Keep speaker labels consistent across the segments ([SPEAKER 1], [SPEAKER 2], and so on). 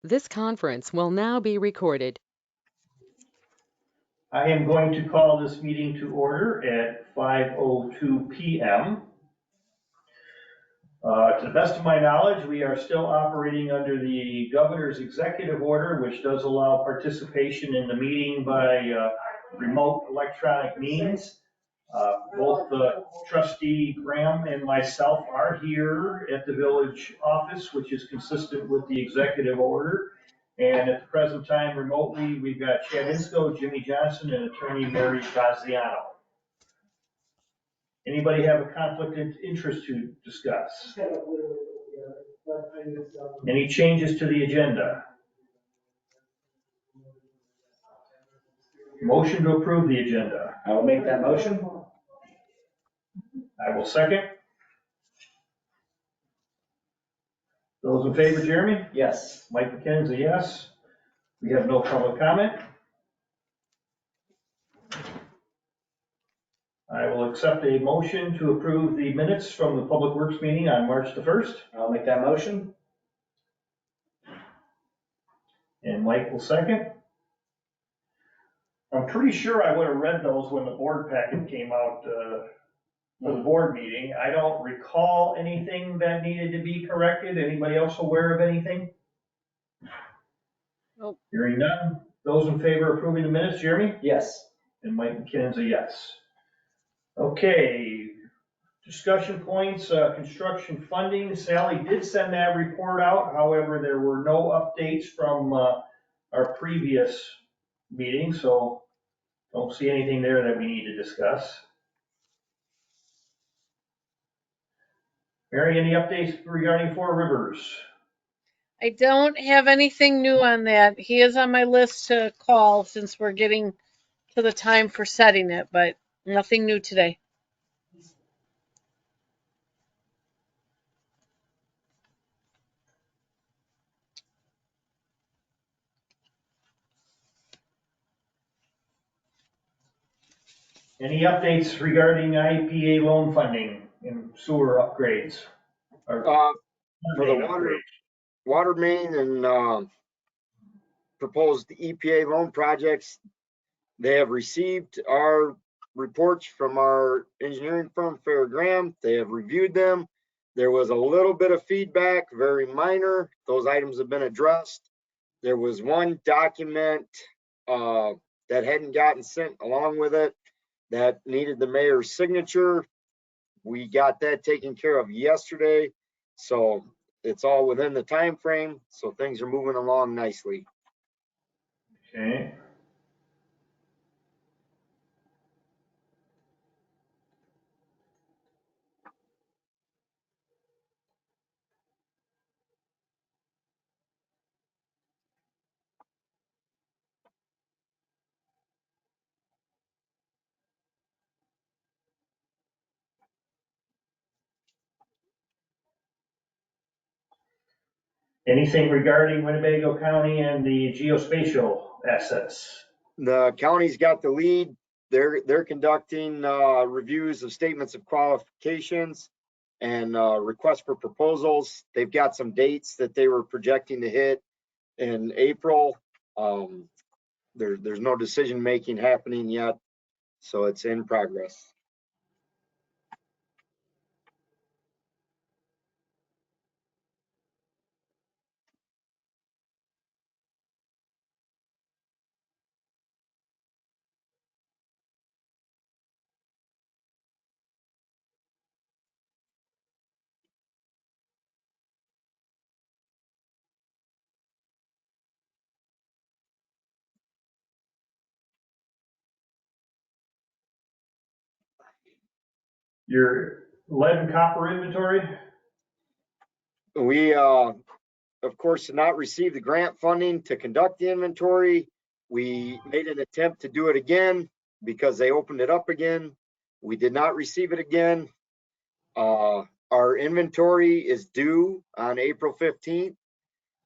[SPEAKER 1] This conference will now be recorded.
[SPEAKER 2] I am going to call this meeting to order at 5:02 p.m. To the best of my knowledge, we are still operating under the governor's executive order, which does allow participation in the meeting by remote electronic means. Both trustee Graham and myself are here at the village office, which is consistent with the executive order. And at the present time, remotely, we've got Chad Insco, Jimmy Johnson, and attorney Mary Gaziano. Anybody have a conflict of interest to discuss? Any changes to the agenda? Motion to approve the agenda.
[SPEAKER 3] I will make that motion.
[SPEAKER 2] I will second. Those in favor, Jeremy?
[SPEAKER 3] Yes.
[SPEAKER 2] Mike McKinnon's a yes. We have no public comment. I will accept a motion to approve the minutes from the Public Works meeting on March the 1st.
[SPEAKER 3] I'll make that motion.
[SPEAKER 2] And Mike will second. I'm pretty sure I would have read those when the board packet came out for the board meeting. I don't recall anything that needed to be corrected. Anybody else aware of anything?
[SPEAKER 1] Nope.
[SPEAKER 2] Hearing none. Those in favor of approving the minutes, Jeremy?
[SPEAKER 3] Yes.
[SPEAKER 2] And Mike McKinnon's a yes. Okay, discussion points, construction funding. Sally did send that report out. However, there were no updates from our previous meeting, so don't see anything there that we need to discuss. Mary, any updates regarding Four Rivers?
[SPEAKER 4] I don't have anything new on that. He is on my list to call since we're getting to the time for setting it, but nothing new today.
[SPEAKER 2] Any updates regarding IPA loan funding and sewer upgrades? Or
[SPEAKER 5] For the water main and proposed EPA loan projects, they have received our reports from our engineering firm, Fair Graham. They have reviewed them. There was a little bit of feedback, very minor. Those items have been addressed. There was one document that hadn't gotten sent along with it that needed the mayor's signature. We got that taken care of yesterday. So it's all within the time frame, so things are moving along nicely.
[SPEAKER 2] Okay. Anything regarding Winnebago County and the geospatial assets?
[SPEAKER 5] The county's got the lead. They're conducting reviews of statements of qualifications and requests for proposals. They've got some dates that they were projecting to hit in April. There's no decision making happening yet, so it's in progress.
[SPEAKER 2] Your lead and copper inventory?
[SPEAKER 5] We, of course, did not receive the grant funding to conduct the inventory. We made an attempt to do it again because they opened it up again. We did not receive it again. Our inventory is due on April 15th.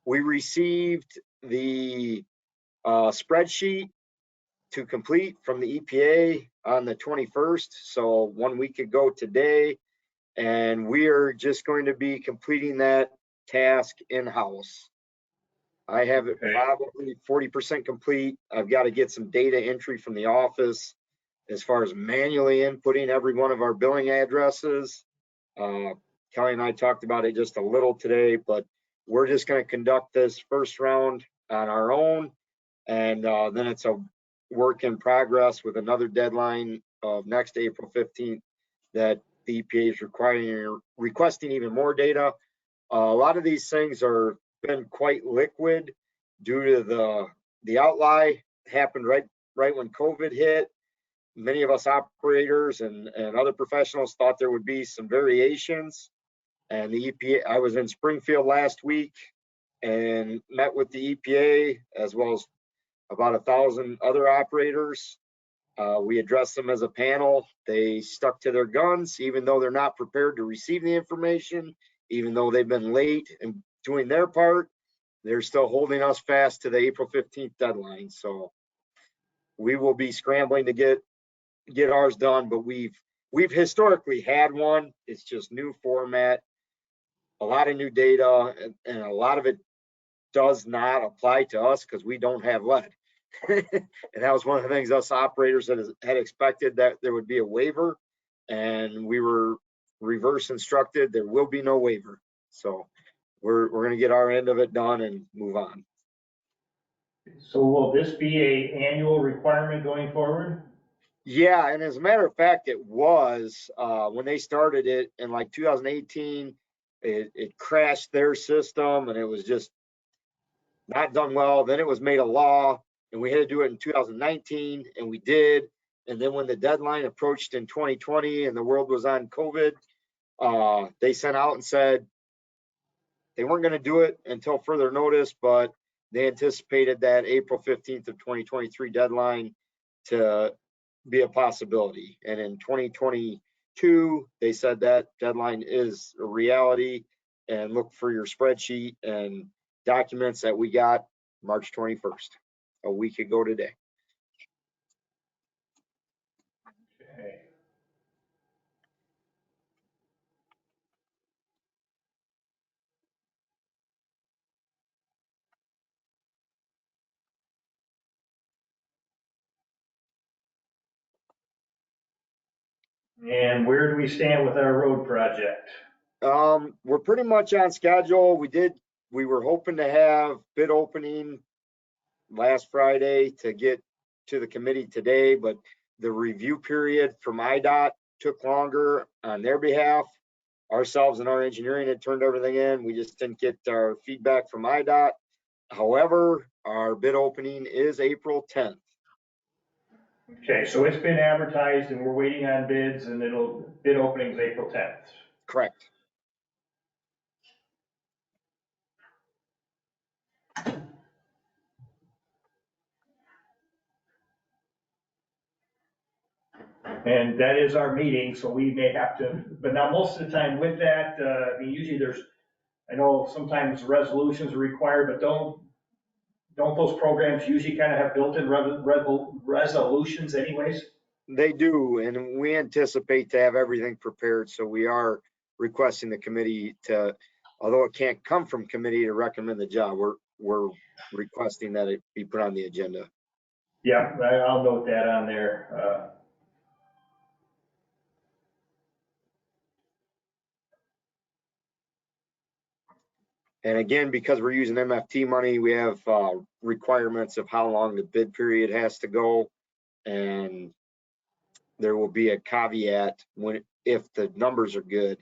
[SPEAKER 5] We received the spreadsheet to complete from the EPA on the 21st, so 1 week ago today, and we are just going to be completing that task in-house. I have it
[SPEAKER 2] Okay.
[SPEAKER 5] probably 40% complete. I've got to get some data entry from the office as far as manually inputting every one of our billing addresses. Kelly and I talked about it just a little today, but we're just going to conduct this first round on our own. And then it's a work in progress with another deadline of next April 15th that the EPA is requesting even more data. A lot of these things are been quite liquid due to the outlie happened right when COVID hit. Many of us operators and other professionals thought there would be some variations. And the EPA, I was in Springfield last week and met with the EPA as well as about 1,000 other operators. We addressed them as a panel. They stuck to their guns, even though they're not prepared to receive the information, even though they've been late in doing their part. They're still holding us fast to the April 15th deadline. So we will be scrambling to get ours done, but we've historically had one. It's just new format, a lot of new data, and a lot of it does not apply to us because we don't have lead. And that was one of the things us operators had expected, that there would be a waiver, and we were reverse instructed there will be no waiver. So we're going to get our end of it done and move on.
[SPEAKER 2] So will this be a annual requirement going forward?
[SPEAKER 5] Yeah, and as a matter of fact, it was when they started it in like 2018. It crashed their system, and it was just not done well. Then it was made a law, and we had to do it in 2019, and we did. And then when the deadline approached in 2020 and the world was on COVID, they sent out and said they weren't going to do it until further notice, but they anticipated that April 15th of 2023 deadline to be a possibility. And in 2022, they said that deadline is a reality, and look for your spreadsheet and documents that we got March 21st, a week ago today.
[SPEAKER 2] Okay. And where do we stand with our road project?
[SPEAKER 5] We're pretty much on schedule. We were hoping to have bid opening last Friday to get to the committee today, but the review period from IDOT took longer on their behalf. Ourselves and our engineering had turned everything in. We just didn't get our feedback from IDOT. However, our bid opening is April 10th.
[SPEAKER 2] Okay, so it's been advertised and we're waiting on bids, and bid opening's April 10th.
[SPEAKER 5] Correct.
[SPEAKER 2] And that is our meeting, so we may have to, but now most of the time with that, I mean, usually I know sometimes resolutions are required, but don't those programs usually kind of have built-in resolutions anyways?
[SPEAKER 5] They do, and we anticipate to have everything prepared. So we are requesting the committee to, although it can't come from committee to recommend the job, we're requesting that it be put on the agenda.
[SPEAKER 2] Yeah, I'll note that on there.
[SPEAKER 5] And again, because we're using MFT money, we have requirements of how long the bid period has to go. And there will be a caveat if the numbers are good,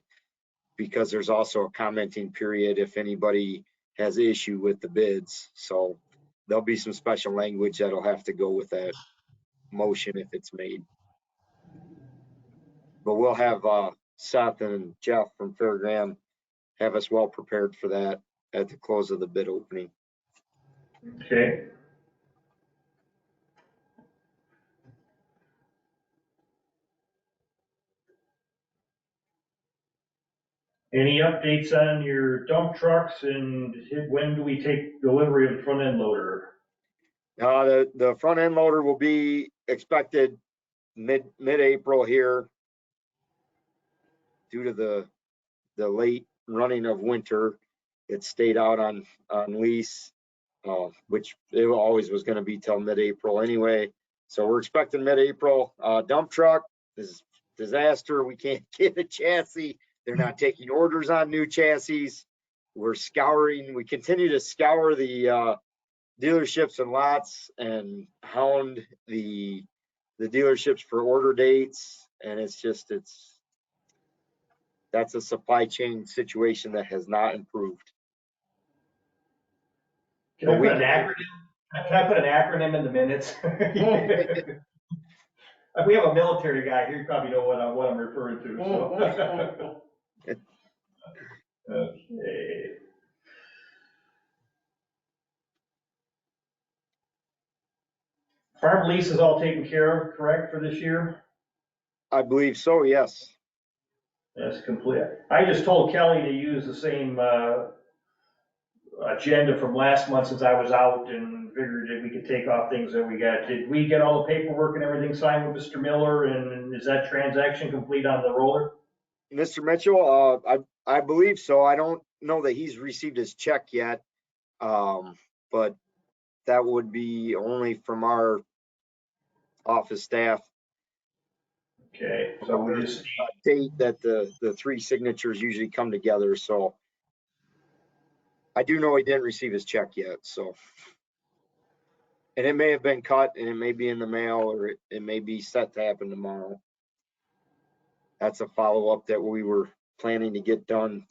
[SPEAKER 5] because there's also a commenting period if anybody has issue with the bids. So there'll be some special language that'll have to go with that motion if it's made. But we'll have Seth and Jeff from Fairgraham have us well prepared for that at the close of the bid opening.
[SPEAKER 2] Okay. Any updates on your dump trucks, and when do we take delivery of the front end loader?
[SPEAKER 5] The front end loader will be expected mid-April here due to the late running of winter. It stayed out on lease. which it always was gonna be till mid-April anyway. So we're expecting mid-April. Dump truck is disaster. We can't get a chassis. They're not taking orders on new chassis. We continue to scour the dealerships and lots and hound the dealerships for order dates. And that's a supply chain situation that has not improved.
[SPEAKER 2] Can I put an acronym in the minutes? We have a military guy here, you probably know what I'm referring to, so. Okay. Farm lease is all taken care of, correct, for this year?
[SPEAKER 5] I believe so, yes.
[SPEAKER 2] That's complete. I just told Kelly to use the same agenda from last month since I was out and figured that we could take off things that we got. Did we get all the paperwork and everything signed with Mr. Miller, and is that transaction complete on the roller?
[SPEAKER 5] Mr. Mitchell, I believe so. I don't know that he's received his check yet. But that would be only from our office staff.
[SPEAKER 2] Okay, so we just
[SPEAKER 5] Date that the three signatures usually come together, so I do know he didn't receive his check yet, so. And it may have been cut and it may be in the mail, or it may be set to happen tomorrow. That's a follow-up that we were planning to get done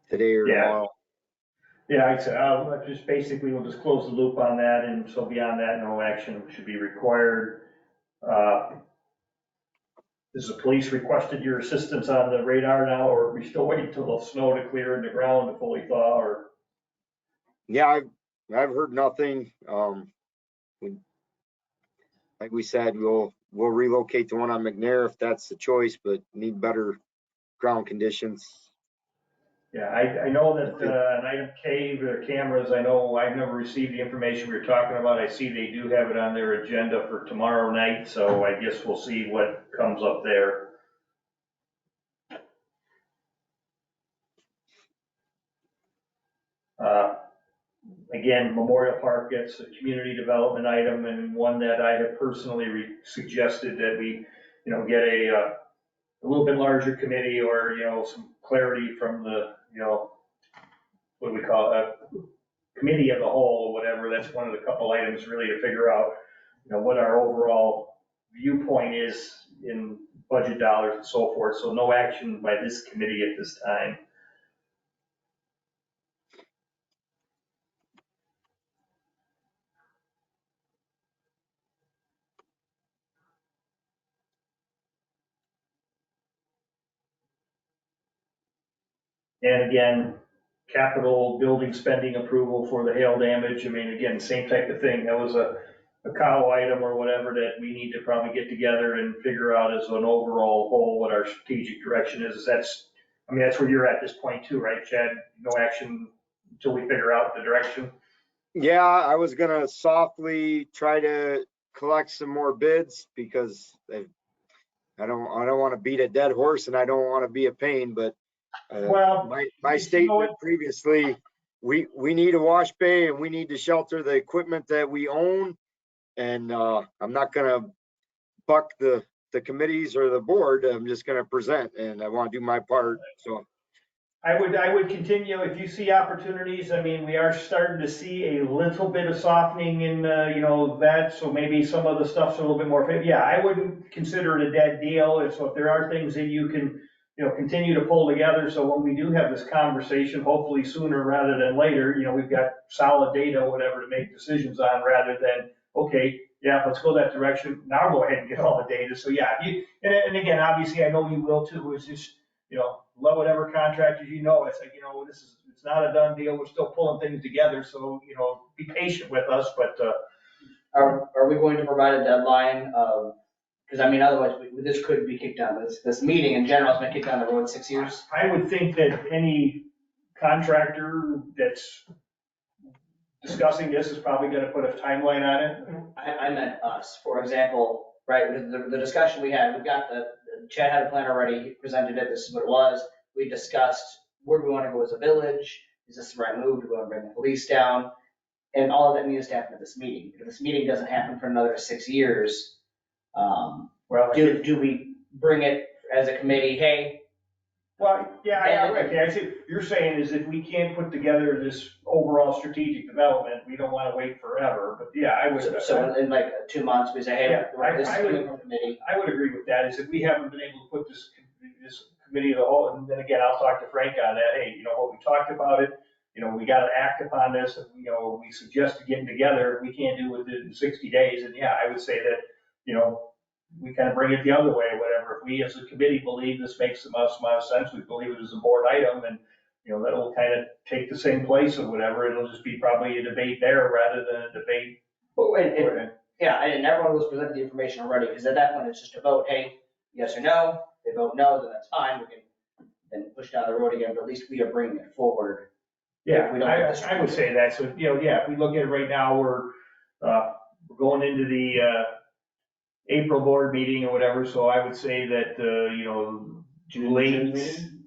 [SPEAKER 5] today or tomorrow.
[SPEAKER 2] Yeah, I said, we'll just close the loop on that, and so beyond that, no action should be required. Has the police requested your assistance on the radar now, or are we still waiting till the snow to clear and the ground to fully thaw, or?
[SPEAKER 5] Yeah, I've heard nothing. Like we said, we'll relocate to one on McNair if that's the choice, but need better ground conditions.
[SPEAKER 2] Yeah, I know that an item K, their cameras, I know I've never received the information we were talking about. I see they do have it on their agenda for tomorrow night, so I guess we'll see what comes up there. Again, Memorial Park gets a community development item, and one that I have personally suggested that we, get a little bit larger committee, or, some clarity from the, what do we call it, committee of the whole, or whatever. That's one of the couple items really to figure out, what our overall viewpoint is in budget dollars and so forth. So no action by this committee at this time. And again, capital building spending approval for the hail damage. I mean, again, same type of thing. That was a cow item or whatever that we need to probably get together and figure out as an overall whole what our strategic direction is. That's where you're at this point too, right, Chad? No action until we figure out the direction.
[SPEAKER 5] Yeah, I was gonna softly try to collect some more bids because I don't want to beat a dead horse and I don't want to be a pain, but my statement previously, we need a wash bay and we need to shelter the equipment that we own. And I'm not gonna buck the committees or the board. I'm just gonna present, and I want to do my part. So
[SPEAKER 2] I would continue if you see opportunities. I mean, we are starting to see a little bit of softening in, that. So maybe some of the stuff's a little bit more. Yeah, I wouldn't consider it a dead deal. And so if there are things that you can, continue to pull together. So when we do have this conversation, hopefully sooner rather than later, we've got solid data, whatever, to make decisions on, rather than, okay, yeah, let's go that direction. Now go ahead and get all the data. So yeah, and again, obviously I know you will too. It's just, love whatever contractors, it's like, it's not a done deal. We're still pulling things together. So, be patient with us, but,
[SPEAKER 3] Are we going to provide a deadline of, because otherwise this could be kicked down. This meeting in general has been kicked down the road 6 years.
[SPEAKER 2] I would think that any contractor that's discussing this is probably gonna put a timeline on it.
[SPEAKER 3] I meant us, for example, right? The discussion we had, Chad had a plan already, he presented it, this is what it was. We discussed, where do we want to go as a village? Is this the right move? Do we want to bring the police down? and all of that needs to happen at this meeting. If this meeting doesn't happen for another 6 years,
[SPEAKER 2] Well,
[SPEAKER 3] do we bring it as a committee, hey,
[SPEAKER 2] well, yeah, okay, I see, you're saying is if we can't put together this overall strategic development, we don't wanna wait forever, but yeah, I would.
[SPEAKER 3] so in like 2 months, we say, hey,
[SPEAKER 2] Yeah,
[SPEAKER 3] this is
[SPEAKER 2] I would-
[SPEAKER 3] coming from committee.
[SPEAKER 2] I would agree with that, is if we haven't been able to put this committee of the whole, and then again, I'll talk to Frank on that, hey, you know, what we talked about it, you know, we gotta act upon this, and, you know, we suggest getting together, we can't do it in 60 days, and yeah, I would say that, you know, we kind of bring it the other way, whatever, if we as a committee believe this makes the most amount of sense, we believe it is a board item, and, you know, that'll kind of take the same place or whatever, it'll just be probably a debate there rather than a debate.
[SPEAKER 3] Yeah, and everyone was presented the information already, because at that point, it's just a vote, hey, yes or no. They vote no, then that's fine, we can then push down the road again, but at least we are bringing it forward.
[SPEAKER 2] Yeah,
[SPEAKER 3] If we don't get this
[SPEAKER 2] I would say that, so, you know, yeah, if we look at it right now, we're going into the April board meeting or whatever, so I would say that, you know,
[SPEAKER 3] June
[SPEAKER 2] late,
[SPEAKER 3] meeting?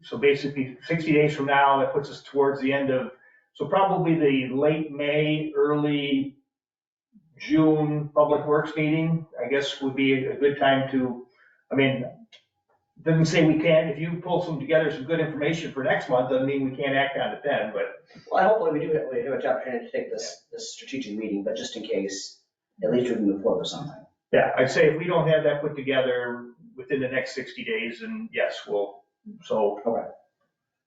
[SPEAKER 2] so basically 60 days from now, that puts us towards the end of, so probably the late May, early June Public Works meeting, I guess would be a good time to, I mean, doesn't say we can't, if you pull together some good information for next month, doesn't mean we can't act on it then, but.
[SPEAKER 3] Well, and hopefully we have an opportunity to take this strategic meeting, but just in case, at least we can move forward with something.
[SPEAKER 2] Yeah, I'd say if we don't have that put together within the next 60 days, then yes, we'll, so.
[SPEAKER 3] Okay.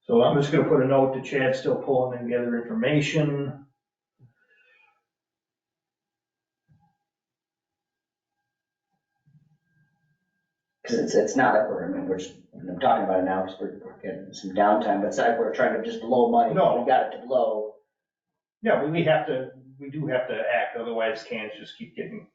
[SPEAKER 2] So I'm just gonna put a note that Chad's still pulling together information.
[SPEAKER 3] Because it's not like we're, I mean, we're just, I'm talking about it now because we're getting some downtime, but it's not like we're trying to just blow money.
[SPEAKER 2] No.
[SPEAKER 3] We got it to blow.
[SPEAKER 2] Yeah, but we do have to act, otherwise cans just keep getting.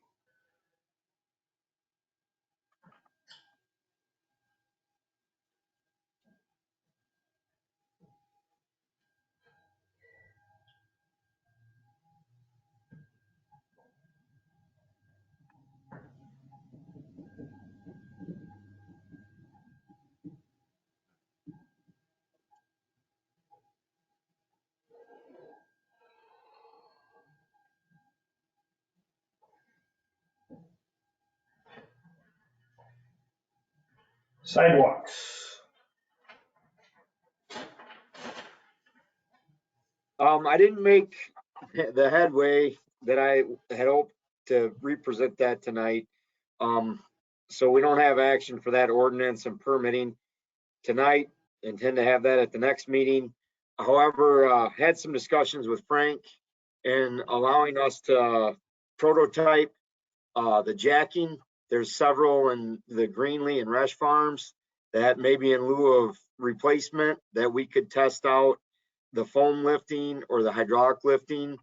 [SPEAKER 2] Sidewalks.
[SPEAKER 5] I didn't make the headway that I had hoped to represent that tonight. So we don't have action for that ordinance and permitting tonight. Intend to have that at the next meeting. However, had some discussions with Frank and allowing us to prototype the jacking. There's several in the Greenlee and Resch farms that maybe in lieu of replacement that we could test out the foam lifting or the hydraulic lifting.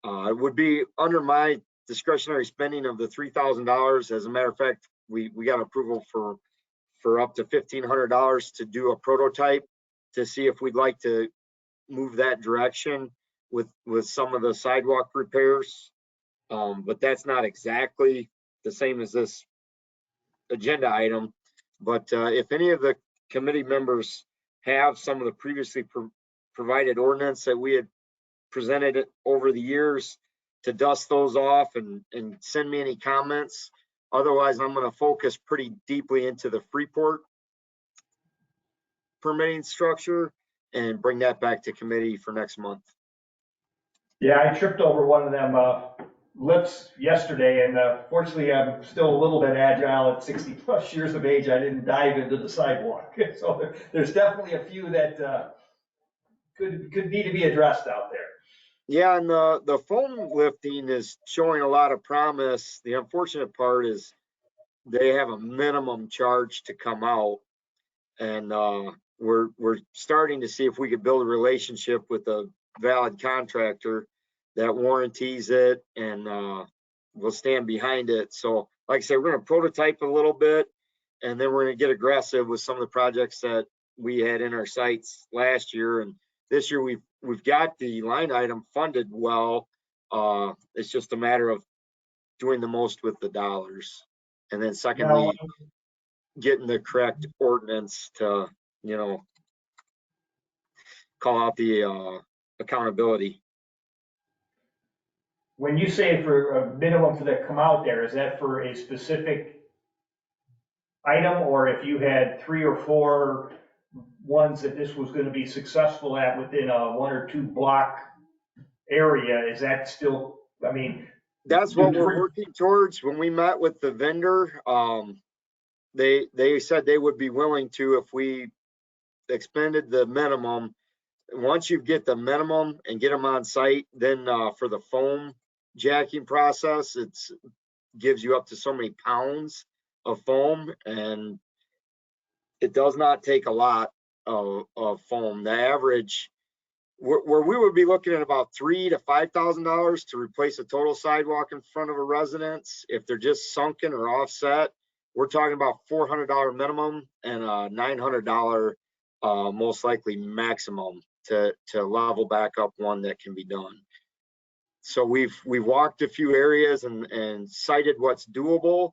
[SPEAKER 5] It would be under my discretionary spending of the $3,000. As a matter of fact, we got approval for up to $1,500 to do a prototype to see if we'd like to move that direction with some of the sidewalk repairs. But that's not exactly the same as this agenda item. But if any of the committee members have some of the previously provided ordinance that we had presented over the years, to dust those off and send me any comments. Otherwise, I'm going to focus pretty deeply into the Freeport permitting structure and bring that back to committee for next month.
[SPEAKER 2] Yeah, I tripped over one of them lips yesterday, and fortunately, I'm still a little bit agile at 60 plus years of age. I didn't dive into the sidewalk. So there's definitely a few that could need to be addressed out there.
[SPEAKER 5] Yeah, and the foam lifting is showing a lot of promise. The unfortunate part is they have a minimum charge to come out, and we're starting to see if we could build a relationship with a valid contractor that warranties it and will stand behind it. So, like I said, we're going to prototype a little bit, and then we're going to get aggressive with some of the projects that we had in our sights last year. And this year we've got the line item funded well. It's just a matter of doing the most with the dollars. And then secondly, getting the correct ordinance to, you know, call out the accountability.
[SPEAKER 2] When you say for a minimum for that come out there, is that for a specific item? Or if you had 3 or 4 ones that this was gonna be successful at within a 1 or 2 block area, is that still, I mean?
[SPEAKER 5] That's what we're working towards. When we met with the vendor, they said they would be willing to if we expended the minimum. Once you get the minimum and get them on site, then for the foam jacking process, it's gives you up to so many pounds of foam, and it does not take a lot of foam. The average, where we would be looking at about $3,000 to $5,000 to replace a total sidewalk in front of a residence. If they're just sunken or offset, we're talking about $400 minimum and a $900 most likely maximum to level back up one that can be done. So we've walked a few areas and cited what's doable,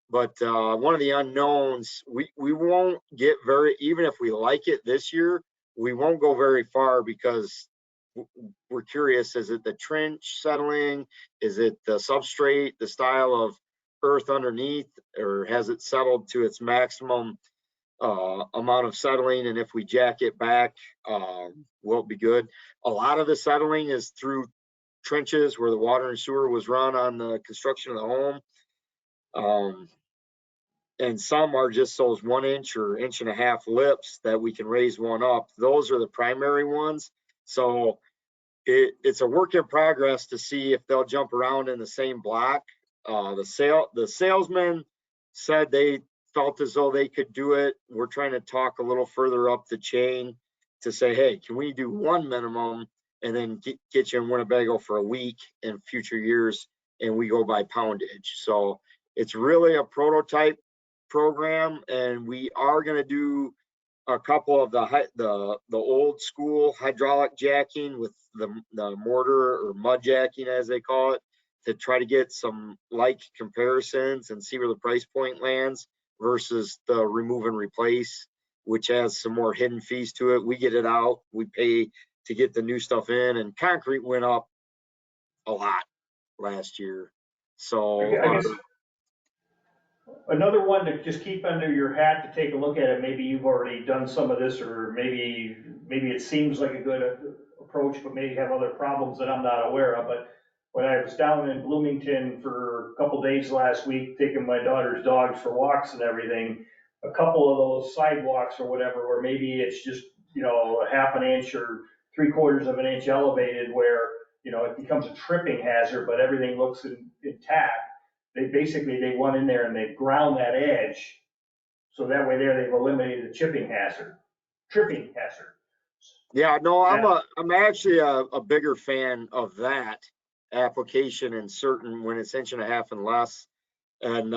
[SPEAKER 5] but one of the unknowns, we won't get very, even if we like it this year, we won't go very far because we're curious, is it the trench settling? Is it the substrate, the style of earth underneath, or has it settled to its maximum amount of settling? And if we jack it back, will it be good? A lot of the settling is through trenches where the water and sewer was run on the construction of the home. And some are just those 1 inch or 1.5 inch lips that we can raise one up. Those are the primary ones. So it's a work in progress to see if they'll jump around in the same block. The salesman said they felt as though they could do it. We're trying to talk a little further up the chain to say, hey, can we do one minimum and then get you in Winnebago for a week in future years, and we go by poundage. So it's really a prototype program, and we are going to do a couple of the old school hydraulic jacking with the mortar or mud jacking, as they call it, to try to get some like comparisons and see where the price point lands versus the remove and replace, which has some more hidden fees to it. We get it out, we pay to get the new stuff in, and concrete went up a lot last year. So
[SPEAKER 2] I guess another one to just keep under your hat to take a look at it. Maybe you've already done some of this, or maybe it seems like a good approach, but maybe have other problems that I'm not aware of. But when I was down in Bloomington for a couple days last week, taking my daughter's dogs for walks and everything, a couple of those sidewalks or whatever, where maybe it's just, you know, a 1/2 inch or 3/4 of an inch elevated, where, you know, it becomes a tripping hazard, but everything looks intact. They went in there and they ground that edge. So that way there, they've eliminated the tripping hazard.
[SPEAKER 5] yeah, no, I'm actually a bigger fan of that application in certain, when it's 1.5 inches and less. And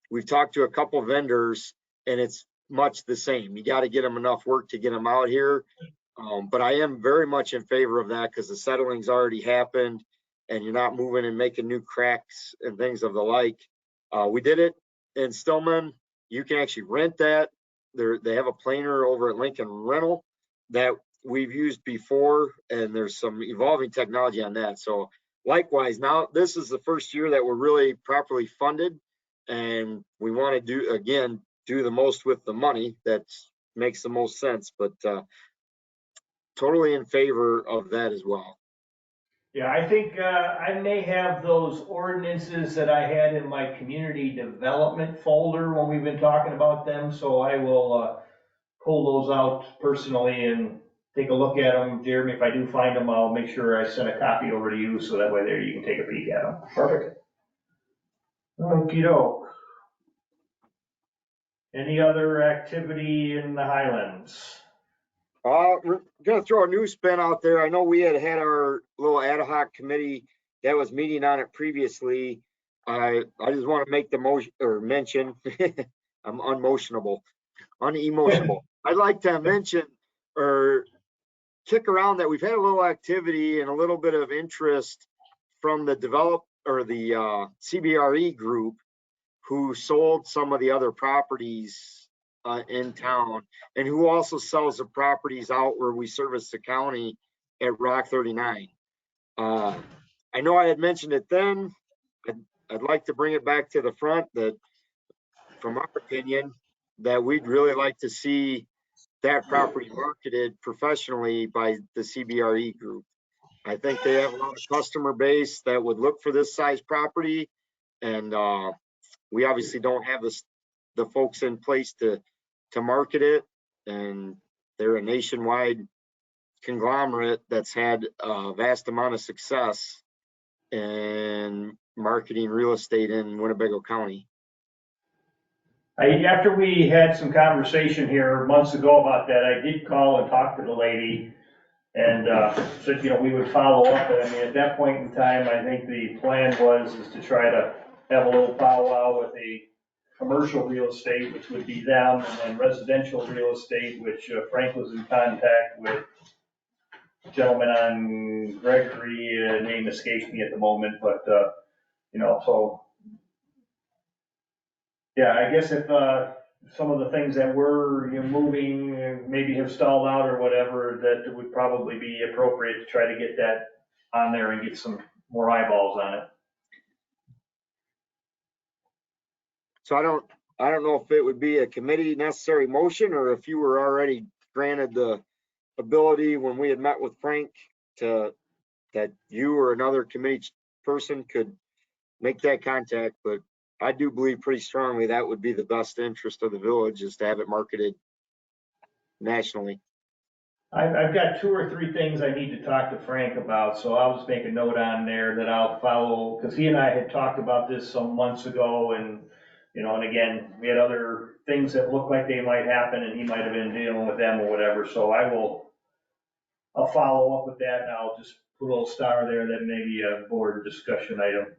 [SPEAKER 5] we've talked to a couple vendors, and it's much the same. You got to get them enough work to get them out here. But I am very much in favor of that because the settling's already happened and you're not moving and making new cracks and things of the like. We did it in Stillman. You can actually rent that. They have a planer over at Lincoln Rental that we've used before, and there's some evolving technology on that. So likewise, now this is the first year that we're really properly funded, and we want to do the most with the money that makes the most sense. But totally in favor of that as well.
[SPEAKER 2] Yeah, I think I may have those ordinances that I had in my community development folder when we've been talking about them. So I will pull those out personally and take a look at them. Jeremy, if I do find them, I'll make sure I send a copy over to you, so that way there you can take a peek at them.
[SPEAKER 3] Perfect.
[SPEAKER 2] Okey doke. Any other activity in the Highlands?
[SPEAKER 5] We're gonna throw a new spin out there. I know we had our little ad hoc committee that was meeting on it previously. I just want to make the motion or mention, I'm unemotional. I'd like to mention or kick around that we've had a little activity and a little bit of interest from the CBRE group, who sold some of the other properties in town, and who also sells the properties out where we service the county at Rock 39. I I know I had mentioned it then. I'd like to bring it back to the front that, from our opinion, that we'd really like to see that property marketed professionally by the CBRE group. I think they have a lot of customer base that would look for this size property. And we obviously don't have the folks in place to market it. And they're a nationwide conglomerate that's had a vast amount of success in marketing real estate in Winnebago County.
[SPEAKER 2] After we had some conversation here months ago about that, I did call and talk to the lady and said, we would follow up. I mean, at that point in time, I think the plan is to try to have a little powwow with a commercial real estate, which would be them, and then residential real estate, which Frank was in contact with a gentleman on Gregory, name escapes me at the moment, but, so. Yeah, I guess if some of the things that were moving maybe have stalled out or whatever, that it would probably be appropriate to try to get that on there and get some more eyeballs on it.
[SPEAKER 5] So I don't know if it would be a committee necessary motion or if you were already granted the ability when we had met with Frank that you or another committee person could make that contact, but I do believe pretty strongly that would be the best interest of the village, is to have it marketed nationally.
[SPEAKER 2] I've got 2 or 3 things I need to talk to Frank about, so I'll just make a note on there that I'll follow, because he and I had talked about this some months ago, and, and again, we had other things that looked like they might happen, and he might have been dealing with them or whatever, so I'll follow up with that, and I'll just put a little star there that may be a board discussion item.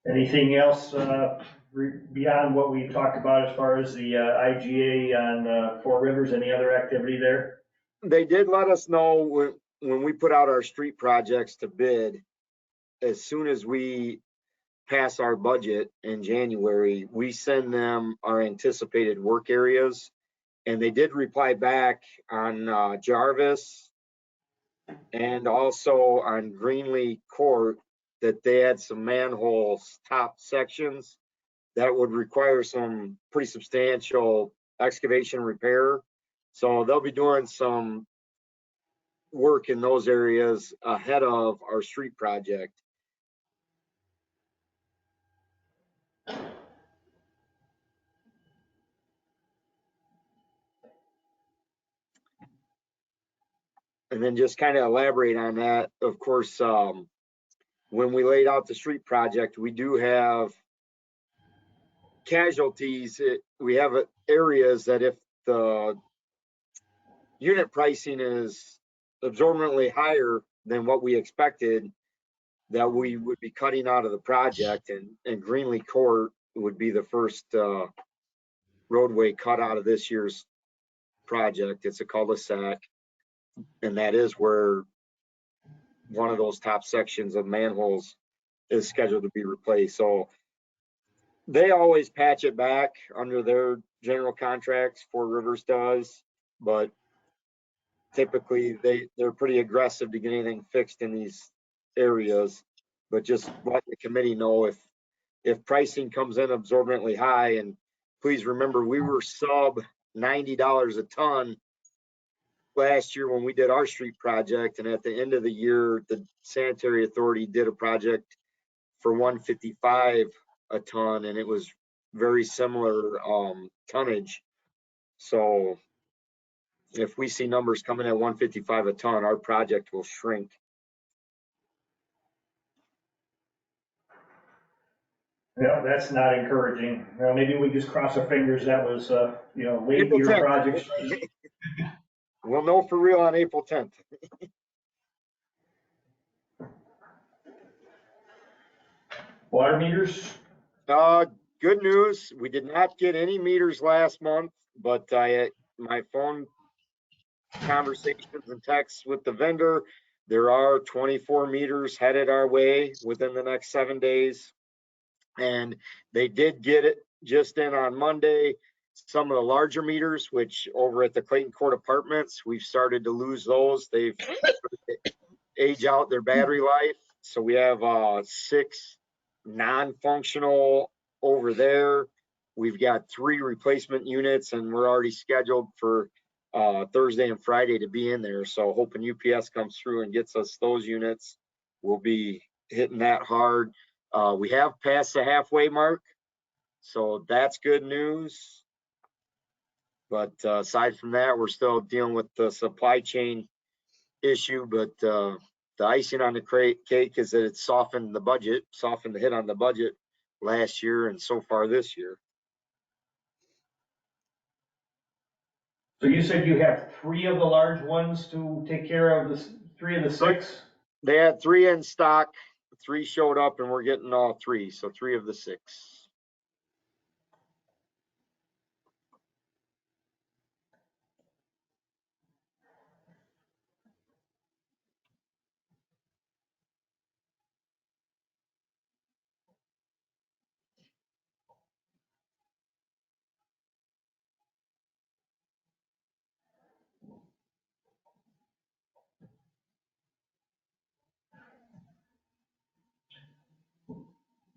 [SPEAKER 2] Anything else beyond what we talked about as far as the IGA on Four Rivers? Any other activity there?
[SPEAKER 5] They did let us know when we put out our street projects to bid, as soon as we pass our budget in January, we send them our anticipated work areas. And they did reply back on Jarvis and also on Greenlee Court that they had some manholes top sections that would require some pretty substantial excavation repair. So they'll be doing some work in those areas ahead of our street project. And then just kind of elaborate on that, of course, when we laid out the street project, we do have casualties. We have areas that if the unit pricing is absorbently higher than what we expected, that we would be cutting out of the project, and Greenlee Court would be the first roadway cut out of this year's project. It's a cul-de-sac, and that is where one of those top sections of manholes is scheduled to be replaced. So they always patch it back under their general contracts. Four Rivers does, but typically they're pretty aggressive to get anything fixed in these areas. But just let the committee know if pricing comes in absorbently high. And please remember, we were sub $90 a ton last year when we did our street project, and at the end of the year the sanitary authority did a project for $155 a ton, and it was very similar tonnage. So if we see numbers coming at $155 a ton, our project will shrink.
[SPEAKER 2] Yeah, that's not encouraging. Well, maybe we just cross our fingers that was late
[SPEAKER 5] April
[SPEAKER 2] year
[SPEAKER 5] 10th.
[SPEAKER 2] projects.
[SPEAKER 5] We'll know for real on April 10th.
[SPEAKER 2] Water meters?
[SPEAKER 5] Good news. We did not get any meters last month, but my phone conversations and texts with the vendor, there are 24 meters headed our way within the next 7 days. And they did get it just in on Monday. some of the larger meters, which over at the Clayton Court Apartments, we've started to lose those. They've age out their battery life. So we have 6 non-functional over there. We've got 3 replacement units, and we're already scheduled for Thursday and Friday to be in there. So hoping UPS comes through and gets us those units. We'll be hitting that hard. We have passed the halfway mark, so that's good news. But aside from that, we're still dealing with the supply chain issue. But the icing on the cake is that it's softened the hit on the budget last year and so far this year.
[SPEAKER 2] So you said you have 3 of the large ones to take care of, 3 of the 6?
[SPEAKER 5] They had 3 in stock, 3 showed up, and we're getting all 3, so 3 of the 6.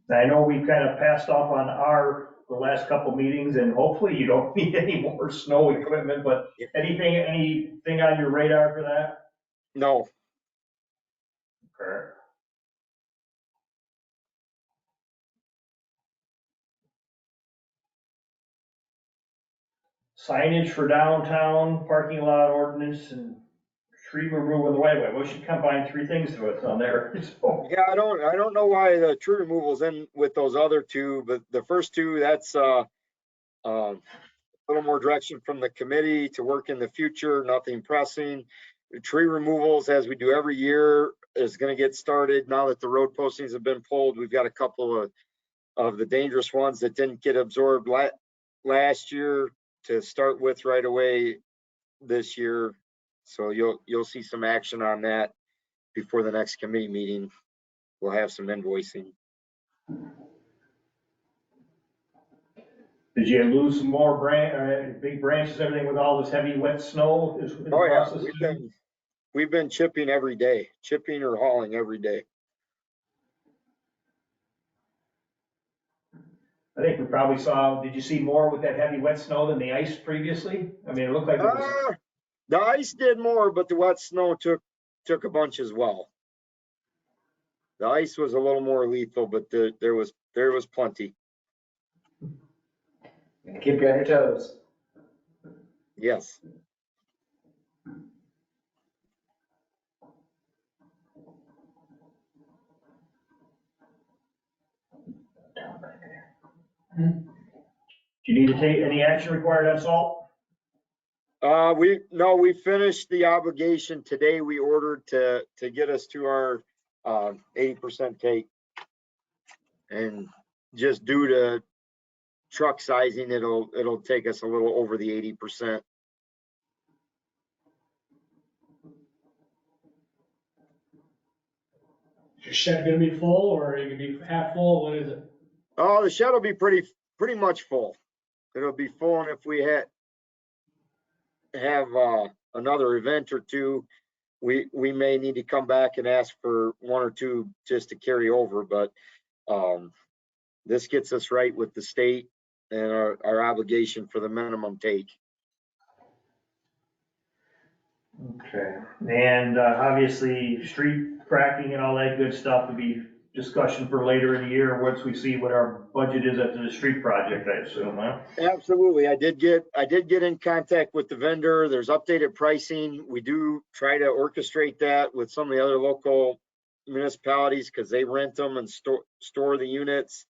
[SPEAKER 2] I know we've kind of passed off on the last couple meetings, and hopefully you don't need any more snow equipment, but anything on your radar for that?
[SPEAKER 5] No,
[SPEAKER 2] Okay. Signage for downtown, parking lot ordinance, and tree removal in the right of way. We should combine 3 things to it on there. So,
[SPEAKER 5] yeah, I don't know why the tree removal's in with those other 2, but the first 2, that's a little more direction from the committee to work in the future, nothing pressing. The tree removals, as we do every year, is going to get started now that the road postings have been pulled. We've got a couple of the dangerous ones that didn't get absorbed last year to start with right away this year. So you'll see some action on that before the next committee meeting. We'll have some invoicing.
[SPEAKER 2] did you lose some more big branches, everything with all this heavy wet snow in the
[SPEAKER 5] Oh yeah,
[SPEAKER 2] process?
[SPEAKER 5] we've been chipping every day, chipping or hauling every day.
[SPEAKER 2] I think we probably saw, did you see more with that heavy wet snow than the ice previously? I mean, it looked like it was.
[SPEAKER 5] The ice did more, but the wet snow took a bunch as well. The ice was a little more lethal, but there was plenty.
[SPEAKER 3] Keep you on your toes.
[SPEAKER 5] Yes.
[SPEAKER 2] Do you need to take any action required on salt?
[SPEAKER 5] We finished the obligation today. We ordered to get us to our 80% take, and just due to truck sizing, it'll take us a little over the 80%.
[SPEAKER 6] Is your shed gonna be full or are you gonna be half full? What is it?
[SPEAKER 5] Oh, the shed will be pretty much full. It'll be full, and if we have another event or 2, we may need to come back and ask for 1 or 2 just to carry over. But this gets us right with the state and our obligation for the minimum take.
[SPEAKER 2] Okay. And obviously, street cracking and all that good stuff would be discussion for later in the year, once we see what our budget is after the street project, I assume, huh?
[SPEAKER 5] Absolutely. I did get in contact with the vendor. There's updated pricing. We do try to orchestrate that with some of the other local municipalities because they rent them and store the units.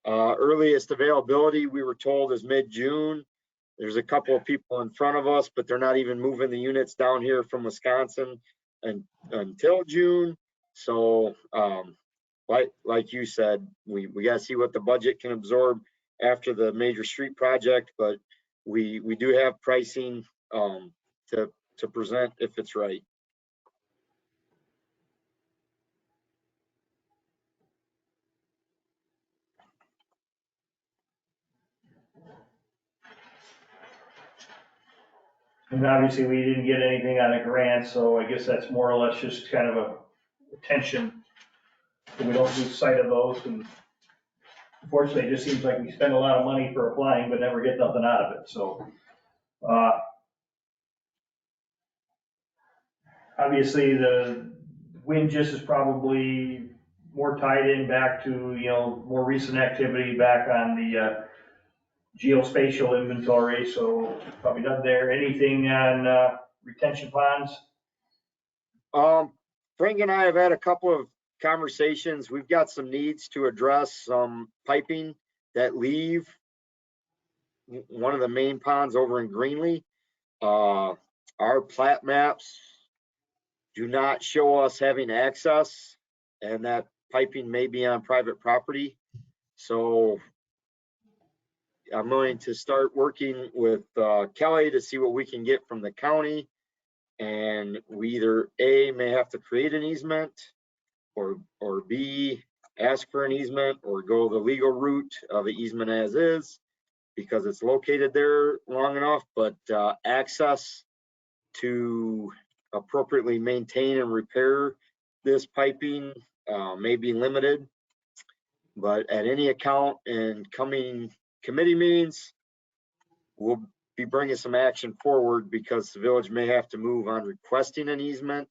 [SPEAKER 5] Earliest availability, we were told, is mid-June. There's a couple of people in front of us, but they're not even moving the units down here from Wisconsin until June. So, like you said, we got to see what the budget can absorb after the major street project, but we do have pricing to present if it's right.
[SPEAKER 2] And obviously, we didn't get anything on a grant, so I guess that's more or less just kind of a attention. So we don't lose sight of those, and unfortunately, it just seems like we spend a lot of money for applying, but never get nothing out of it, so. Obviously, the wind just is probably more tied in back to, more recent activity back on the geospatial inventory, so probably done there. Anything on retention ponds?
[SPEAKER 5] Frank and I have had a couple of conversations. We've got some needs to address some piping that leave one of the main ponds over in Greenlee. Our plat maps do not show us having access, and that piping may be on private property. So I'm going to start working with Kelly to see what we can get from the county. And we either A, may have to create an easement, or B, ask for an easement, or go the legal route of the easement as is, because it's located there long enough, but access to appropriately maintain and repair this piping may be limited. But at any account in coming committee meetings, we'll be bringing some action forward, because the village may have to move on requesting an easement.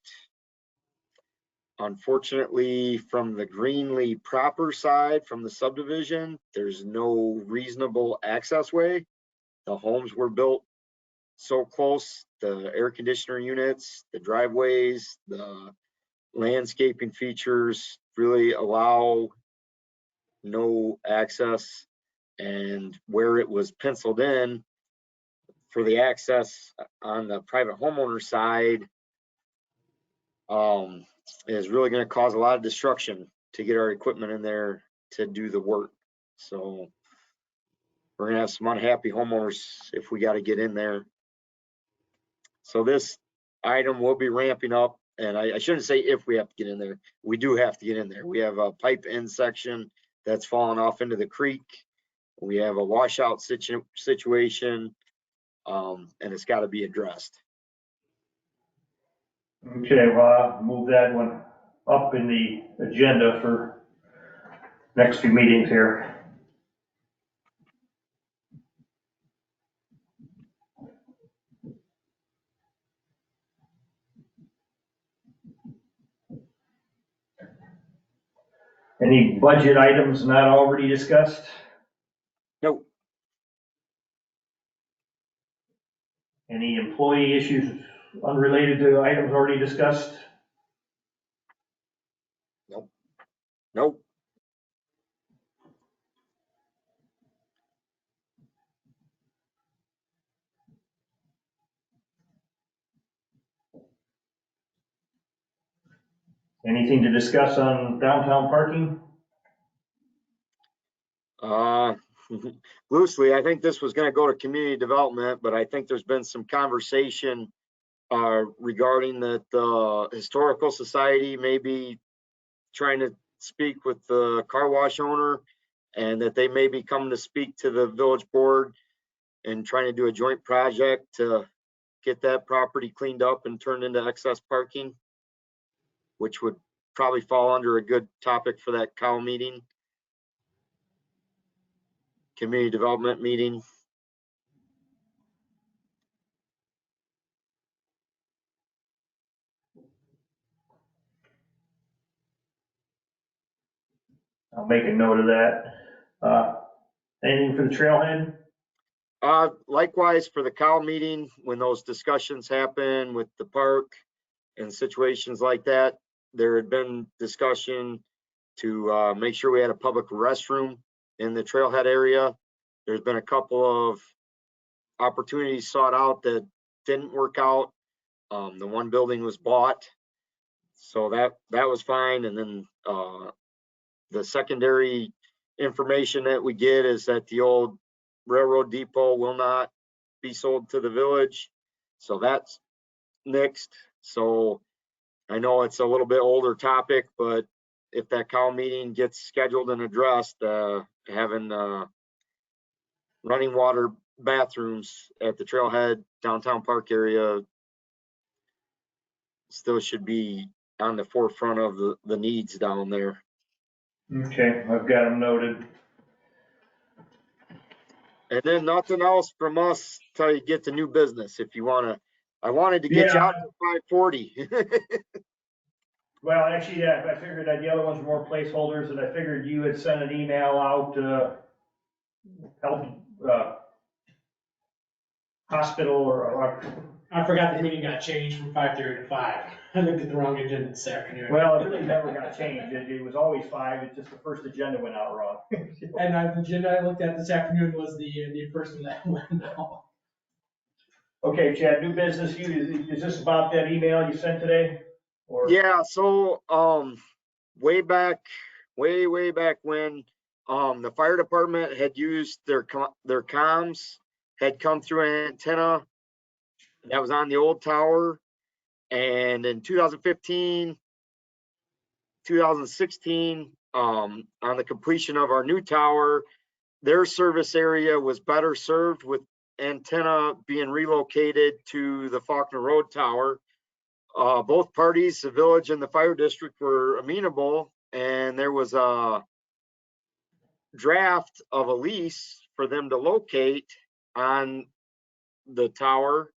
[SPEAKER 5] Unfortunately, from the Greenlee proper side, from the subdivision, there's no reasonable access way. The homes were built so close, the air conditioner units, the driveways, the landscaping features really allow no access. And where it was penciled in for the access on the private homeowner side, is really going to cause a lot of destruction to get our equipment in there to do the work. So we're going to have some unhappy homeowners if we got to get in there. So this item will be ramping up, and I shouldn't say if we have to get in there. We do have to get in there. We have a pipe in section that's fallen off into the creek. We have a washout situation, and it's got to be addressed.
[SPEAKER 2] Okay, well, I'll move that one up in the agenda for next few meetings here. Any budget items not already discussed?
[SPEAKER 5] Nope.
[SPEAKER 2] Any employee issues unrelated to items already discussed?
[SPEAKER 5] Nope.
[SPEAKER 2] Anything to discuss on downtown parking?
[SPEAKER 5] Loosely, I think this was going to go to community development, but I think there's been some conversation regarding that the historical society may be trying to speak with the car wash owner, and that they may be coming to speak to the village board and trying to do a joint project to get that property cleaned up and turned into excess parking, which would probably fall under a good topic for that cow meeting, community development meeting.
[SPEAKER 2] I'll make a note of that. Anything for the trailhead?
[SPEAKER 5] Likewise for the cow meeting, when those discussions happen with the park and situations like that, there had been discussion to make sure we had a public restroom in the trailhead area. There's been a couple of opportunities sought out that didn't work out. The one building was bought, so that was fine. And then the secondary information that we get is that the old railroad depot will not be sold to the village, so that's nixed. So I know it's a little bit older topic, but if that cow meeting gets scheduled and addressed, having running water bathrooms at the trailhead, downtown park area still should be on the forefront of the needs down there.
[SPEAKER 2] Okay, I've got them noted.
[SPEAKER 5] And then nothing else from us till you get to new business. If you wanna, I wanted to get you
[SPEAKER 2] Yeah.
[SPEAKER 5] out to 5:40.
[SPEAKER 2] Well, actually, yeah, I figured that the other ones were more placeholders, and I figured you had sent an email out, help, hospital or,
[SPEAKER 6] I forgot the meeting got changed from 5:30 to 5. I looked at the wrong agenda this afternoon.
[SPEAKER 2] well, it really never got changed. It was always 5, it's just the first agenda went out wrong.
[SPEAKER 6] And the agenda I looked at this afternoon was the first one that went out.
[SPEAKER 2] Okay, Chad, new business, is this about that email you sent today? Or?
[SPEAKER 5] Yeah, so, way back when, the fire department had used their comms, had come through an antenna that was on the old tower. And in 2015, 2016, on the completion of our new tower, their service area was better served with antenna being relocated to the Faulkner Road Tower. Both parties, the village and the fire district, were amenable, and there was a draft of a lease for them to locate on the tower,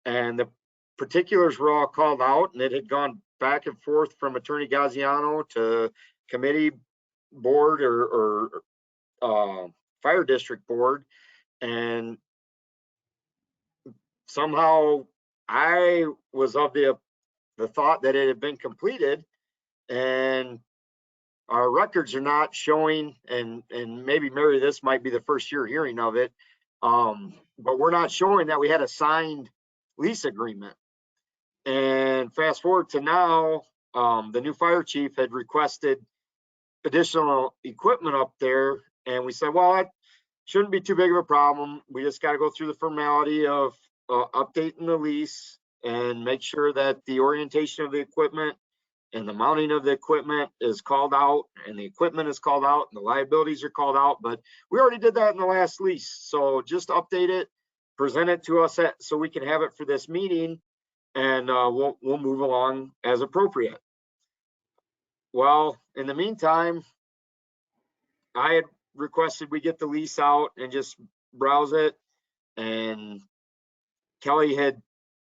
[SPEAKER 5] and the particulars were all called out, and it had gone back and forth from Attorney Gaziano to committee board or fire district board, and somehow I was of the thought that it had been completed, and our records are not showing, and maybe Mary, this might be the first year hearing of it, but we're not showing that we had a signed lease agreement. And fast forward to now, the new fire chief had requested additional equipment up there, and we said, well, that shouldn't be too big of a problem. We just got to go through the formality of updating the lease and make sure that the orientation of the equipment and the mounting of the equipment is called out, and the equipment is called out, and the liabilities are called out. But we already did that in the last lease. So just update it, present it to us so we can have it for this meeting, and we'll move along as appropriate. Well, in the meantime, I had requested we get the lease out and just browse it, and Kelly had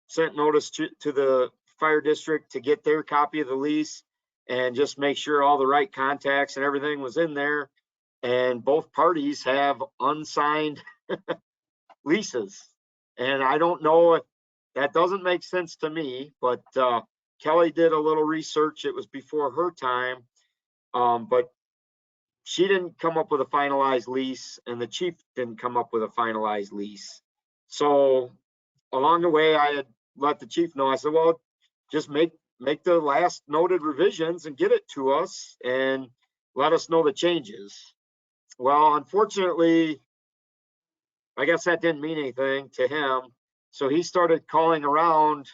[SPEAKER 5] sent notice to the fire district to get their copy of the lease and just make sure all the right contacts and everything was in there. And both parties have unsigned leases. And I don't know if that doesn't make sense to me, but Kelly did a little research. It was before her time, but she didn't come up with a finalized lease, and the chief didn't come up with a finalized lease. So along the way, I had let the chief know. I said, well, just make the last noted revisions and get it to us and let us know the changes. Well, unfortunately, I guess that didn't mean anything to him. So he started calling around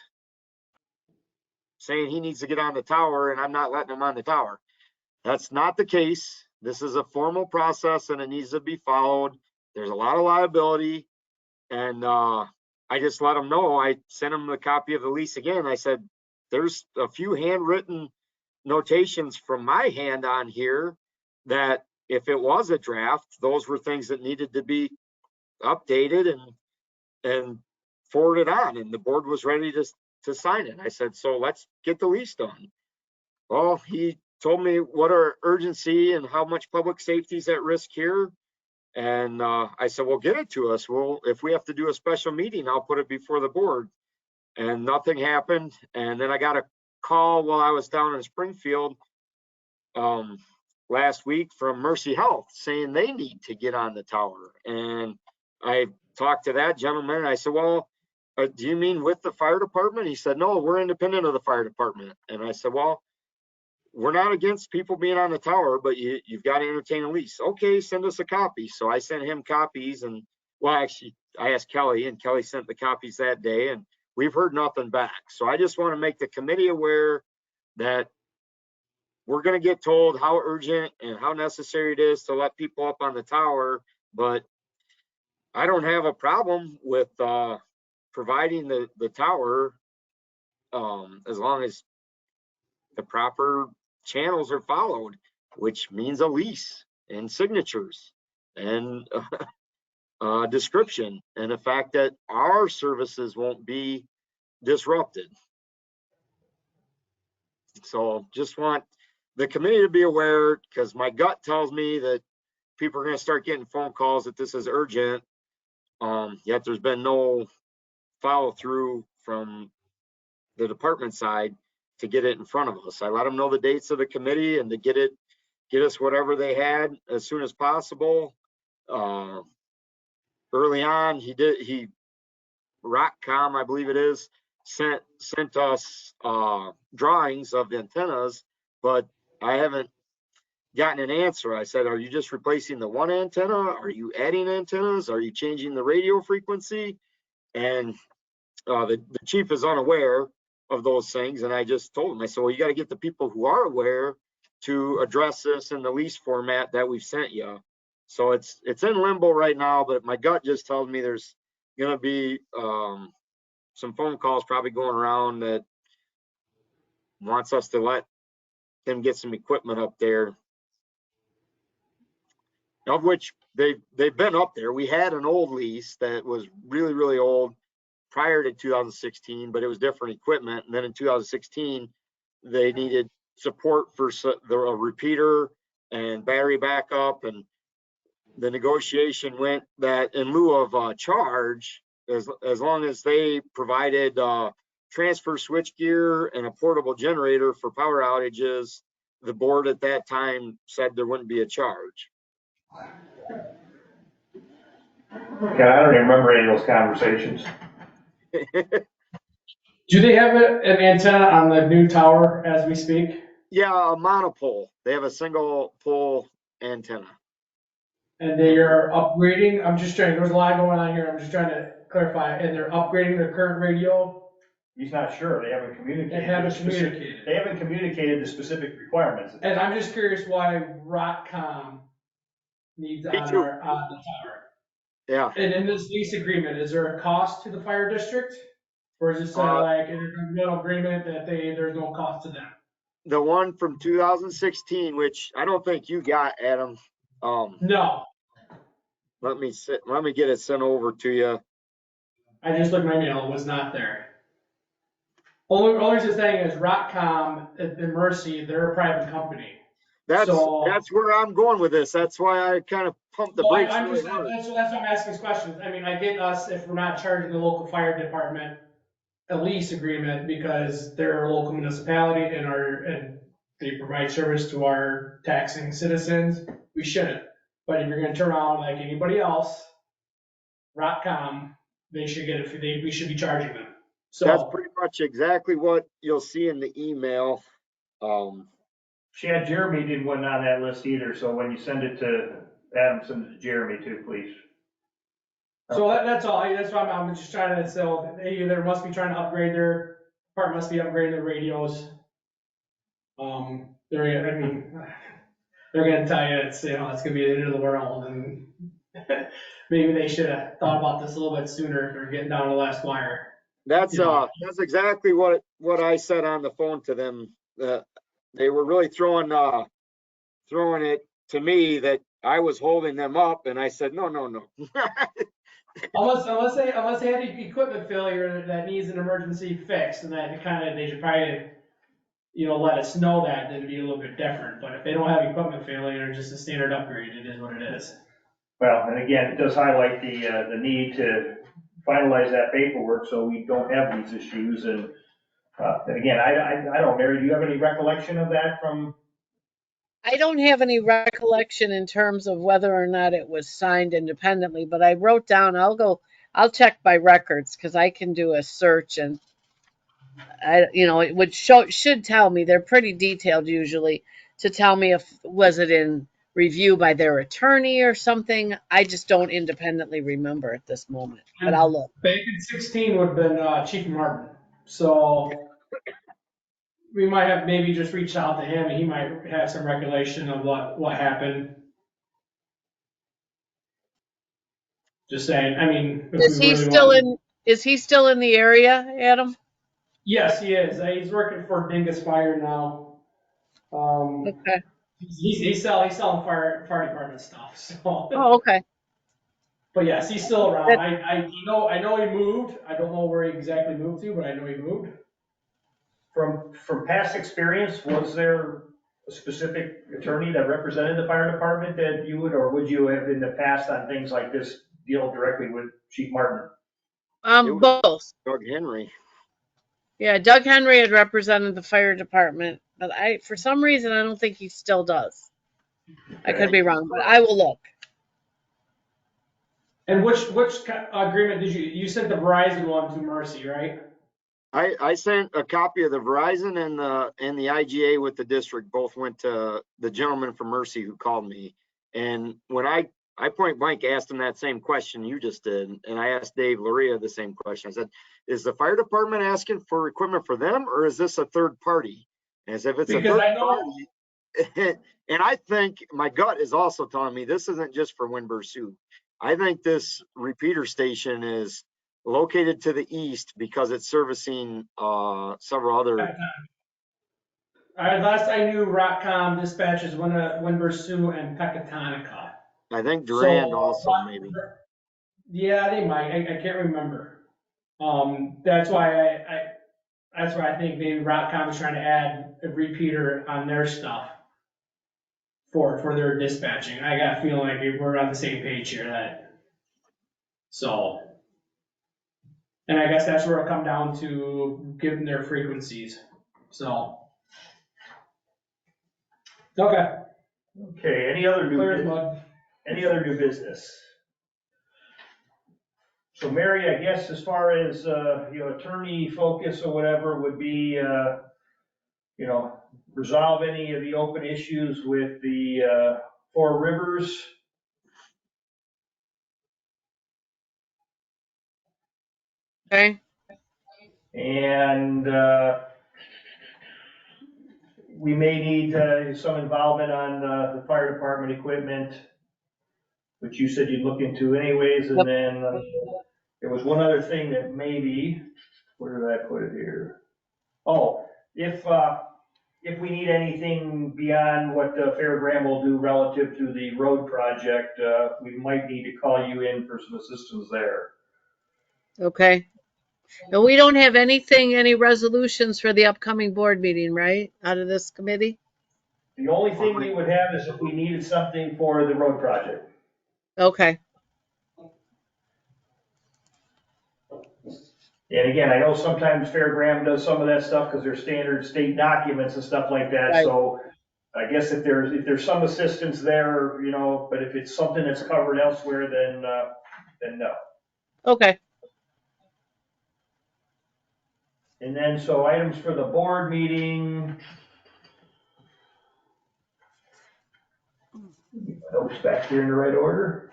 [SPEAKER 5] saying he needs to get on the tower, and I'm not letting him on the tower. That's not the case. This is a formal process, and it needs to be followed. There's a lot of liability, and I just let him know. I sent him the copy of the lease again. I said, there's a few handwritten notations from my hand on here that if it was a draft, those were things that needed to be updated and forwarded on, and the board was ready to sign it. I said, so let's get the lease done. Well, he told me what our urgency and how much public safety is at risk here. And I said, well, get it to us. Well, if we have to do a special meeting, I'll put it before the board. And nothing happened. And then I got a call while I was down in Springfield last week from Mercy Health saying they need to get on the tower. And I talked to that gentleman, and I said, well, do you mean with the fire department? He said, no, we're independent of the fire department. And I said, well, we're not against people being on the tower, but you've got to entertain a lease. Okay, send us a copy. So I sent him copies, and well, actually, I asked Kelly, and Kelly sent the copies that day, and we've heard nothing back. So I just want to make the committee aware that we're going to get told how urgent and how necessary it is to let people up on the tower, but I don't have a problem with providing the tower as long as the proper channels are followed, which means a lease and signatures and description, and the fact that our services won't be disrupted. So just want the committee to be aware, because my gut tells me that people are going to start getting phone calls that this is urgent. Yet there's been no follow through from the department side to get it in front of us. I let them know the dates of the committee and to get us whatever they had as soon as possible. Early on, Rockcom, I believe it is, sent us drawings of the antennas, but I haven't gotten an answer. I said, are you just replacing the one antenna? Are you adding antennas? Are you changing the radio frequency? And the chief is unaware of those things. And I just told him, I said, well, you got to get the people who are aware to address this in the lease format that we've sent you. So it's in limbo right now, but my gut just tells me there's going to be some phone calls probably going around that wants us to let them get some equipment up there, of which they've been up there. We had an old lease that was really, really old prior to 2016, but it was different equipment. And then in 2016, they needed support for a repeater and battery backup. And the negotiation went that in lieu of a charge, as long as they provided transfer switch gear and a portable generator for power outages, the board at that time said there wouldn't be a charge.
[SPEAKER 2] Yeah, I don't even remember any of those conversations.
[SPEAKER 6] Do they have an antenna on the new tower as we speak?
[SPEAKER 5] Yeah, a monopole. They have a single pole antenna.
[SPEAKER 6] And they are upgrading, I'm just trying, there's a lot going on here, I'm just trying to clarify, and they're upgrading their current radio?
[SPEAKER 2] He's not sure. They haven't communicated.
[SPEAKER 6] They haven't communicated.
[SPEAKER 2] They haven't communicated the specific requirements.
[SPEAKER 6] And I'm just curious why Rockcom needs on
[SPEAKER 5] Me too.
[SPEAKER 6] on the tower.
[SPEAKER 5] Yeah.
[SPEAKER 6] And in this lease agreement, is there a cost to the fire district? Or is it sort of like a middle agreement that there's no cost to them?
[SPEAKER 5] The one from 2016, which I don't think you got, Adam.
[SPEAKER 6] No,
[SPEAKER 5] Let me get it sent over to you.
[SPEAKER 6] I just looked at my mail, it was not there. Only reason saying is Rockcom and Mercy, they're a private company.
[SPEAKER 5] That's
[SPEAKER 6] So-
[SPEAKER 5] where I'm going with this. That's why I kind of pumped the
[SPEAKER 6] Well,
[SPEAKER 5] brakes.
[SPEAKER 6] I'm
[SPEAKER 5] really
[SPEAKER 6] just,
[SPEAKER 5] hard.
[SPEAKER 6] that's why I'm asking these questions. I mean, I get us if we're not charging the local fire department a lease agreement because they're a local municipality and they provide service to our taxing citizens, we shouldn't. But if you're gonna turn around like anybody else, Rockcom, they should get it, we should be charging them.
[SPEAKER 5] That's
[SPEAKER 6] So,
[SPEAKER 5] pretty much exactly what you'll see in the email.
[SPEAKER 2] Chad, Jeremy didn't went on that list either, so when you send it to Adam, send it to Jeremy too, please.
[SPEAKER 6] that's all, that's why I'm just trying to, so they either must be trying to upgrade their, part must be upgrading their radios. They're gonna tell you it's gonna be the end of the world, and maybe they should have thought about this a little bit sooner if they're getting down to the last wire.
[SPEAKER 5] That's
[SPEAKER 6] Yeah.
[SPEAKER 5] that's exactly what I said on the phone to them. They were really throwing it to me that I was holding them up, and I said no.
[SPEAKER 6] Unless they had equipment failure that needs an emergency fix, and that they should probably, let us know that, then it'd be a little bit different. But if they don't have equipment failure, just a standard upgrade, it is what it is.
[SPEAKER 2] Well, and again, it does highlight the need to finalize that paperwork so we don't have these issues. And again, I don't, Mary, do you have any recollection of that from?
[SPEAKER 4] I don't have any recollection in terms of whether or not it was signed independently, but I wrote down, I'll check my records because I can do a search and it would should tell me, they're pretty detailed usually, to tell me was it in review by their attorney or something. I just don't independently remember at this moment, but I'll look.
[SPEAKER 6] Back in 16 would have been Chief Martin. So we might have maybe just reached out to him and he might have some recollection of what happened. Just saying, I mean, if
[SPEAKER 4] Is
[SPEAKER 6] we
[SPEAKER 4] he
[SPEAKER 6] really
[SPEAKER 4] still
[SPEAKER 6] want.
[SPEAKER 4] in, is he still in the area, Adam?
[SPEAKER 6] Yes, he is. He's working for Dingus Fire now.
[SPEAKER 4] Okay.
[SPEAKER 6] He's selling fire department stuff. So,
[SPEAKER 4] Oh, okay.
[SPEAKER 6] but yes, he's still around.
[SPEAKER 4] That,
[SPEAKER 6] I know he moved. I don't know where he exactly moved to, but I know he moved.
[SPEAKER 2] From past experience, was there a specific attorney that represented the fire department that you would, or would you have in the past on things like this deal directly with Chief Martin?
[SPEAKER 5] It was
[SPEAKER 4] both.
[SPEAKER 5] Doug Henry.
[SPEAKER 4] Yeah, Doug Henry had represented the fire department, but for some reason, I don't think he still does. I could be wrong, but I will look.
[SPEAKER 6] And which agreement did you sent the Verizon one to Mercy, right?
[SPEAKER 5] I sent a copy of the Verizon and the IGA with the district. Both went to the gentleman from Mercy who called me. And when I point blank asked him that same question you just did, and I asked Dave Luria the same question. I said, is the fire department asking for equipment for them, or is this a third party? And as if it's
[SPEAKER 6] Because
[SPEAKER 5] a
[SPEAKER 6] I
[SPEAKER 5] third
[SPEAKER 6] know-
[SPEAKER 5] party, and I think my gut is also telling me this isn't just for Windber Sioux. I think this repeater station is located to the east because it's servicing several other.
[SPEAKER 6] Last I knew, Rockcom dispatches Windber Sioux and Pecatonica.
[SPEAKER 5] I think Durand
[SPEAKER 6] So,
[SPEAKER 5] also maybe.
[SPEAKER 6] Yeah, they might. I can't remember. That's why I think maybe Rockcom is trying to add a repeater on their stuff for their dispatching. I got a feeling like we're on the same page here. And I guess that's where it'll come down to giving their frequencies. So. Okay.
[SPEAKER 2] Okay, any other
[SPEAKER 6] Clear as mud.
[SPEAKER 2] new business? So Mary, I guess as far as, attorney focus or whatever would be, resolve any of the open issues with the, Four Rivers.
[SPEAKER 4] Okay.
[SPEAKER 2] And, we may need, some involvement on, the fire department equipment, which you said you'd look into anyways, and
[SPEAKER 4] Yep.
[SPEAKER 2] then, there was one other thing that maybe, where did I put it here? Oh, if we need anything beyond what Fairgraham will do relative to the road project, we might need to call you in for some assistance there.
[SPEAKER 4] Okay. And we don't have any resolutions for the upcoming board meeting, right? Out of this committee?
[SPEAKER 2] The only thing we would have is if we needed something for the road project.
[SPEAKER 4] Okay.
[SPEAKER 2] And again, I know sometimes Fairgraham does some of that stuff because they're standard state documents and stuff like that.
[SPEAKER 4] Right.
[SPEAKER 2] So I guess if there's some assistance there, but if it's something that's covered elsewhere, then no.
[SPEAKER 4] Okay.
[SPEAKER 2] And then, so items for the board meeting. Notes back here in the right order.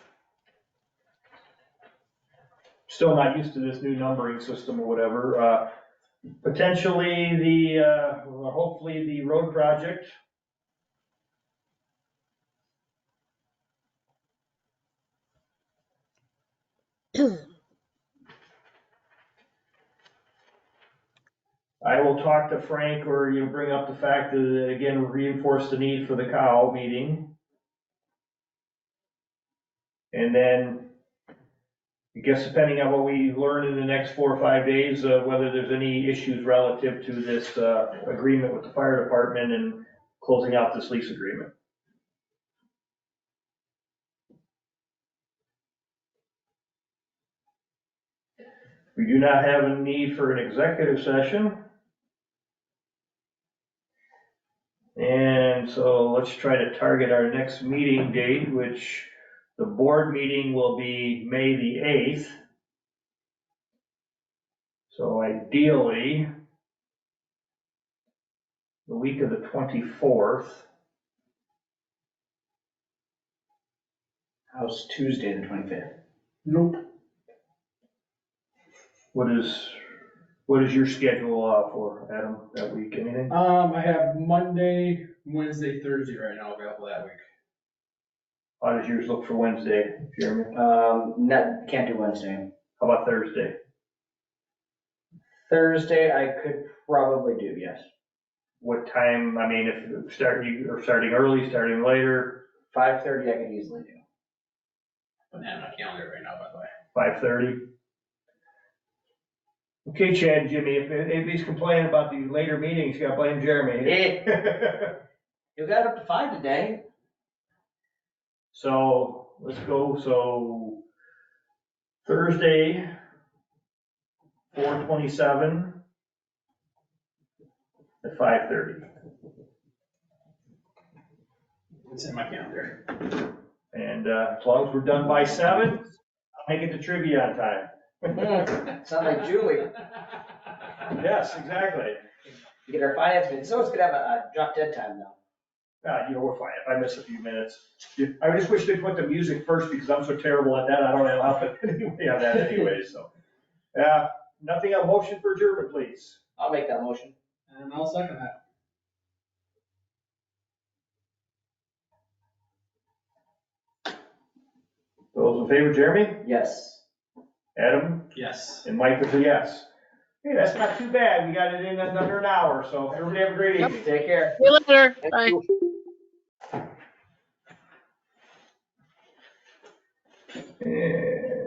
[SPEAKER 2] Still not used to this new numbering system or whatever. Potentially hopefully the road project. I will talk to Frank, or you bring up the fact that, again, reinforce the need for the cow meeting. And then, I guess depending on what we learn in the next 4 or 5 days, whether there's any issues relative to this agreement with the fire department and closing out this lease agreement. We do not have a need for an executive session. And so let's try to target our next meeting date, which the board meeting will be May the 8th. So ideally, the week of the 24th.
[SPEAKER 3] How's Tuesday, the 25th?
[SPEAKER 6] Nope.
[SPEAKER 2] What is your schedule for, Adam, that week? Anything?
[SPEAKER 6] I have Monday, Wednesday, Thursday right now available that week.
[SPEAKER 2] How does yours look for Wednesday, Jeremy?
[SPEAKER 3] Can't do Wednesday.
[SPEAKER 2] How about Thursday?
[SPEAKER 3] Thursday, I could probably do, yes.
[SPEAKER 2] What time, I mean, if you starting early, starting later,
[SPEAKER 3] 5:30 I could easily do.
[SPEAKER 6] Putting that on my calendar right now, by the way.
[SPEAKER 2] 5:30? Okay, Chad and Jimmy, if anybody's complaining about the later meetings, you gotta blame Jeremy.
[SPEAKER 3] You got up to 5 today.
[SPEAKER 2] So, let's go, so Thursday, 4/27 at 5:30.
[SPEAKER 6] It's in my calendar.
[SPEAKER 2] And as long as we're done by 7, I'll make it to trivia on time.
[SPEAKER 3] Sound like Julie.
[SPEAKER 2] Yes, exactly.
[SPEAKER 3] You get our finance meeting. So it's gonna have a drop dead time though.
[SPEAKER 2] We're fine if I miss a few minutes. I just wish they'd put the music first because I'm so terrible at that. I don't know how to anyway on that anyway, so. Nothing, a motion for adjournment, please.
[SPEAKER 3] I'll make that motion.
[SPEAKER 6] And I'll second that.
[SPEAKER 2] Those in favor, Jeremy,
[SPEAKER 3] Yes.
[SPEAKER 2] Adam,
[SPEAKER 6] Yes.
[SPEAKER 2] and Mike is a yes. Hey, that's not too bad. We got it in under an hour, so everybody have a great evening.
[SPEAKER 3] Take care.
[SPEAKER 4] See you later.
[SPEAKER 5] Thank
[SPEAKER 4] Bye.
[SPEAKER 5] you.
[SPEAKER 2] And